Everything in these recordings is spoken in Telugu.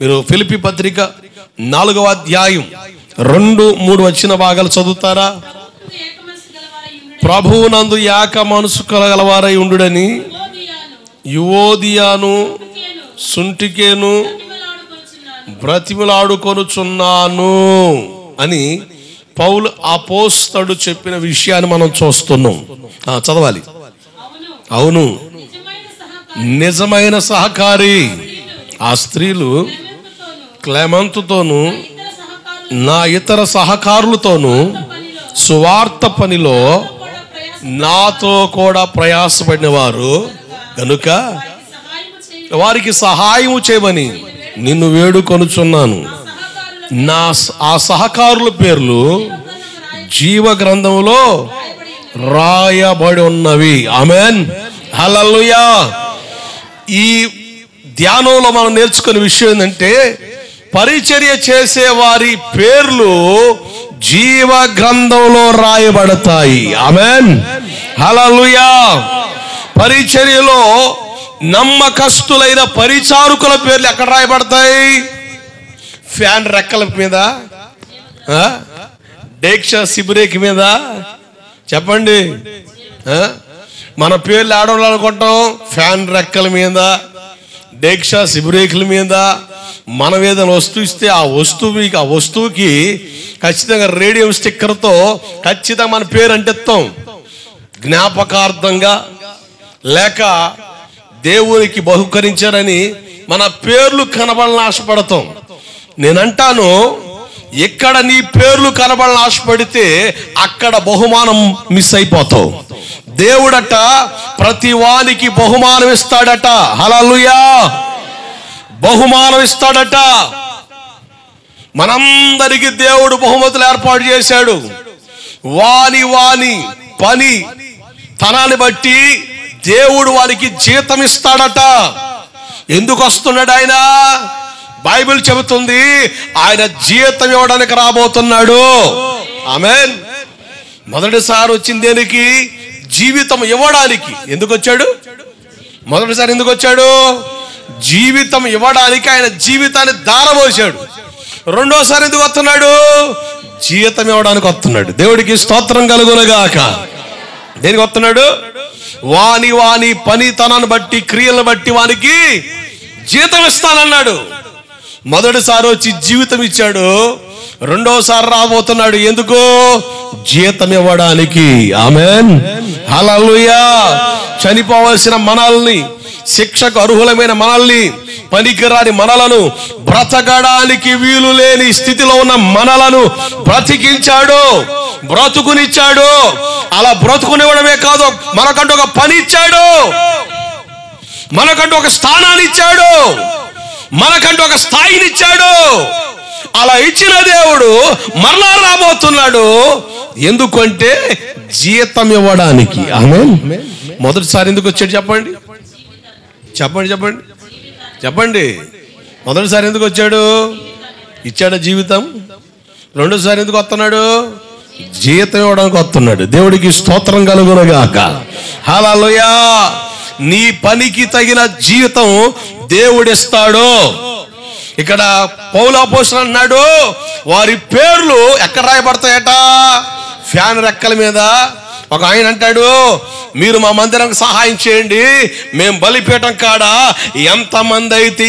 మీరు ఫిలిప్పీ పత్రిక 4వ అధ్యాయం 2-3 వచ్చిన భాగాలు చదువుతారా? ప్రభువునందు ఏక మనసు కలగలవారై ఉండుడని యువోదియాను సుంటికేను బ్రతిమలాడుకొనుచున్నాను అని పౌలు అపోస్తలుడు చెప్పిన విషయాన్ని మనం చూస్తున్నాం. చదవాలి. అవును, నిజమైన సహకారి ఆ స్త్రీలు క్లెమెంతుతోను నా ఇతర సహకారులతోనూ సువార్త పనిలో నాతో కూడా ప్రయాసపడిన వారు కనుక వారికి సహాయము చేయమని నిన్ను వేడుకొనుచున్నాను. ఆ సహకారుల పేర్లు జీవ గ్రంథంలో రాయబడి ఉన్నవి. ఆమేన్, హల్లెలూయా. ఈ ధ్యానంలో మనం నేర్చుకునే విషయం ఏంటంటే, పరిచర్య చేసే వారి పేర్లు జీవ గ్రంథంలో రాయబడతాయి. ఆమేన్, హల్లెలూయా. పరిచర్యలో నమ్మకస్తులైన పరిచారకుల పేర్లు ఎక్కడ రాయబడతాయి? ఫ్యాన్ రెక్కల మీద, డేక్ష సిబ్రేక్ మీద. చెప్పండి, మన పేర్లు ఆడవాలనుకుంటాం ఫ్యాన్ రెక్కల మీద, డేక్ష సిబ్రేకుల మీద. మనం ఏదైనా వస్తువు ఇస్తే ఆ వస్తువుకి ఖచ్చితంగా రేడియం స్టిక్కర్తో ఖచ్చితంగా మన పేరు అంటిస్తాం, జ్ఞాపకార్థంగా. లేక దేవునికి బహుకరించారని మన పేర్లు కనబడాలని ఆశపడతాం. నేనంటాను, ఎక్కడ నీ పేర్లు కనబడాలని ఆశపడితే అక్కడ బహుమానం మిస్ అయిపోతావు. దేవుడట ప్రతి వానికి బహుమానం ఇస్తాడట. హల్లెలూయా, బహుమానం ఇస్తాడట. మనందరికీ దేవుడు బహుమతులు ఏర్పాటు చేశాడు. వాని పని తనాన్ని బట్టి దేవుడు వారికి జీతం ఇస్తాడట. ఎందుకు వస్తున్నాడు ఆయన? బైబిల్ చెబుతుంది ఆయన జీతం ఇవ్వడానికి రాబోతున్నాడు. ఆమేన్. మొదటిసారి వచ్చింది దేనికి? జీవితం ఇవ్వడానికి. ఎందుకు వచ్చాడు? మొదటిసారి ఎందుకు వచ్చాడు? జీవితం ఇవ్వడానికి. ఆయన జీవితాన్ని దారపోసాడు. రెండోసారి ఎందుకు వస్తున్నాడు? జీతం ఇవ్వడానికి వస్తున్నాడు. దేవుడికి స్తోత్రం కలుగునుగాక. దేనికి వస్తున్నాడు? వాని పనితనాన్ని బట్టి, క్రియలను బట్టి వానికి జీతం ఇస్తానన్నాడు. మొదటిసారి వచ్చి జీవితం ఇచ్చాడు. రెండోసారి రాబోతున్నాడు. ఎందుకు? జీతం ఇవ్వడానికి. ఆమేన్, హల్లెలూయా. చనిపోవలసిన మనల్ని, శిక్షకు అర్హులమైన మనల్ని, పనికిరాని మనలను, బ్రతకడానికి వీలు లేని స్థితిలో ఉన్న మనలను బ్రతికించాడు, బ్రతుకునిచ్చాడు. అలా బ్రతుకునివ్వడమే కాదు, మనకంటూ ఒక పని ఇచ్చాడు, మనకంటూ ఒక స్థానాన్ని ఇచ్చాడు, మనకంటూ ఒక స్థాయిని ఇచ్చాడు. అలా ఇచ్చిన దేవుడు మరలా రాబోతున్నాడు. ఎందుకంటే జీతం ఇవ్వడానికి. ఆమేన్. మొదటిసారి ఎందుకు వచ్చాడు చెప్పండి? చెప్పండి. మొదటిసారి ఎందుకు వచ్చాడు? ఇచ్చాడు జీవితం. రెండోసారి ఎందుకు వస్తున్నాడు? జీతం ఇవ్వడానికి వస్తున్నాడు. దేవుడికి స్తోత్రం కలుగునుగాక. హల్లెలూయా. నీ పనికి తగిన జీవితం దేవుడిస్తాడు. ఇక్కడ పౌలు అపోస్తలుడు అన్నాడు, వారి పేర్లు ఎక్కడ రాయబడతాయట? ఫ్యాన్ రెక్కల మీద. ఒక ఆయన అంటాడు, మీరు మా మందిరానికి సహాయం చేయండి, మేము బలిపీఠం కాడ ఎంతమంది అయితే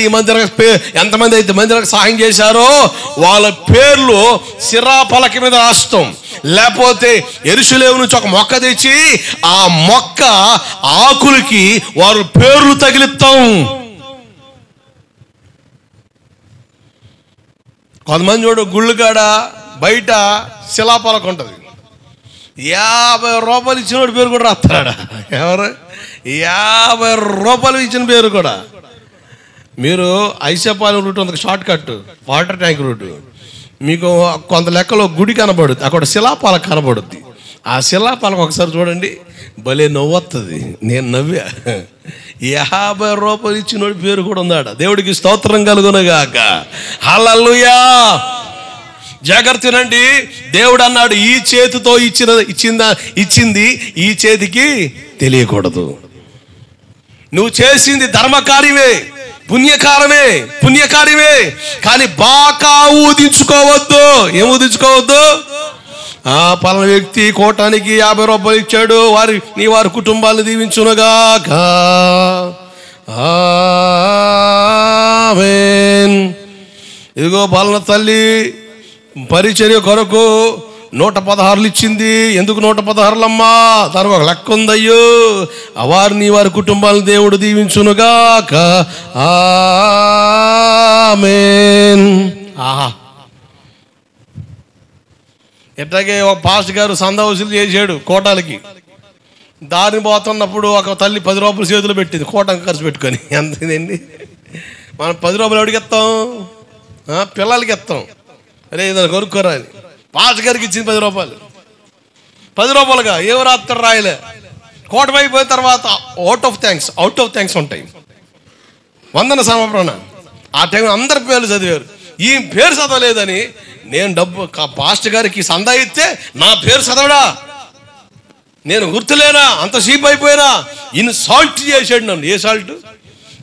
మందిరానికి సహాయం చేశారో వాళ్ళ పేర్లు సిరాపలక మీద రాస్తాం. లేకపోతే యెరూషలేము నుంచి ఒక మొక్క తెచ్చి ఆ మొక్క ఆకులకి వారు పేర్లు తగిలిస్తాం. కొంతమంది చూడు, గుళ్ళు కాడ బయట శిలాపలక ఉంటుంది, 50 రూపాయలు ఇచ్చినోడు పేరు కూడా రాస్తాడా? ఎవరు? 50 రూపాయలు ఇచ్చిన పేరు కూడా. మీరు ఐసపాలెం రూట్ ఉంది, short cut water tank route. మీకు కొంత లెక్కలో గుడి కనబడుద్ది, అక్కడ శిలాపాలక కనబడుద్ది. ఆ శిలాపాలక ఒకసారి చూడండి, భలే నవ్వుతుంది. నేను నవ్వా. 50 రూపాయలు ఇచ్చినోడి పేరు కూడా ఉందాడ. దేవుడికి స్తోత్రం కలుగునుగాక. హల్లెలూయా. జాగ్రత్తనండి. దేవుడు అన్నాడు, ఈ చేతితో ఇచ్చింది ఈ చేతికి తెలియకూడదు. నువ్వు చేసింది ధర్మకార్యమే, పుణ్యకార్యమే. కానీ బాకా ఊదించుకోవద్దు. ఏం ఊదించుకోవద్దు? పలానా వ్యక్తి కోటానికి 50 రూపాయలు ఇచ్చాడు, నీ వారి కుటుంబాలు దీవించునుగాక. ఆమేన్. ఇదిగో పలానా తల్లి పరిచర్య కొరకు 116 ఇచ్చింది. ఎందుకు 116 అమ్మా? దానికి ఒక లెక్క ఉందయ్యో. నీ వారి కుటుంబాలను దేవుడు దీవించునుగాక. ఆమేన్. ఆహా. ఎట్లాగే ఒక పాస్టర్ గారు సందా వసూలు చేశాడు కోటాలకి. దారిని పోతున్నప్పుడు ఒక తల్లి 10 రూపాయలు చేతులు పెట్టింది కోటానికి ఖర్చు పెట్టుకొని. ఎంత ఇదండి? మనం 10 రూపాయలు ఎవరికి ఇస్తాం? పిల్లలకి ఇస్తాం. అరే ఇదని కొనుక్కోరా అని. పాస్టర్ గారికి ఇచ్చింది 10 రూపాయలు. 10 రూపాయలుగా ఏం రాత్రి రాయలే. కోటం అయిపోయిన తర్వాత అవుట్ ఆఫ్ థ్యాంక్స్ ఉంటాయి, వందన సమర్పణ. ఆ టైం అందరి పేర్లు చదివారు. ఈ పేరు చదవలేదని నేను డబ్బు పాస్టర్ గారికి సందా ఇస్తే నా పేరు చదవడా, నేను గుర్తులేనా, అంత సీప్ అయిపోయినా. ఇన్సాల్ట్ చేసాడు నన్ను. ఏ సాల్ట్?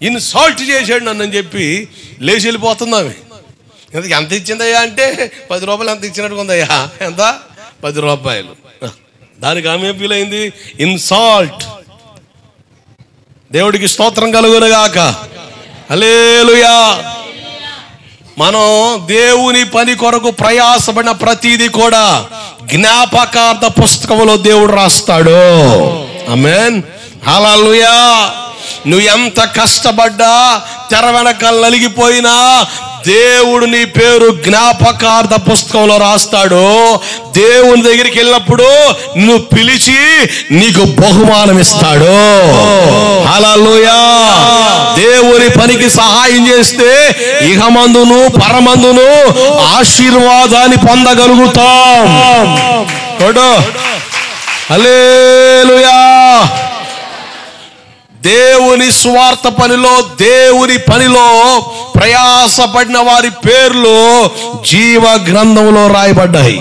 ఇన్సాల్ట్ చేసాడు నన్ను అని చెప్పి లేచి వెళ్ళిపోతుంది ఆమె. ఎంత ఇచ్చిందయ్యా అంటే 10 రూపాయలు ఎంత ఇచ్చినట్టుగా ఉందయ్యా. ఎంత? 10 రూపాయలు. దానికి ఆమె ఫీల్ అయింది, ఇన్సాల్ట్. దేవుడికి స్తోత్రం కలుగునుగాక. హల్లెలూయా. మనం దేవుని పని కొరకు ప్రయాసపడిన ప్రతిదీ కూడా జ్ఞాపకార్థ పుస్తకంలో దేవుడు రాస్తాడు. ఆమేన్. హల్లెలూయా. నువ్వు ఎంత కష్టపడ్డా, తెర వెనకాల నలిగిపోయినా దేవుడు నీ పేరు జ్ఞాపకార్థ పుస్తకంలో రాస్తాడు. దేవుని దగ్గరికి వెళ్ళినప్పుడు నువ్వు పిలిచి నీకు బహుమానం ఇస్తాడు. హల్లెలూయా. దేవుని పనికి సహాయం చేస్తే ఇహమందును పరమందును ఆశీర్వాదాన్ని పొందగలుగుతాం. హల్లెలూయా. దేవుని స్వార్థ పనిలో, దేవుని పనిలో ప్రయాసపడిన వారి పేర్లు జీవ గ్రంథంలో రాయబడ్డాయి.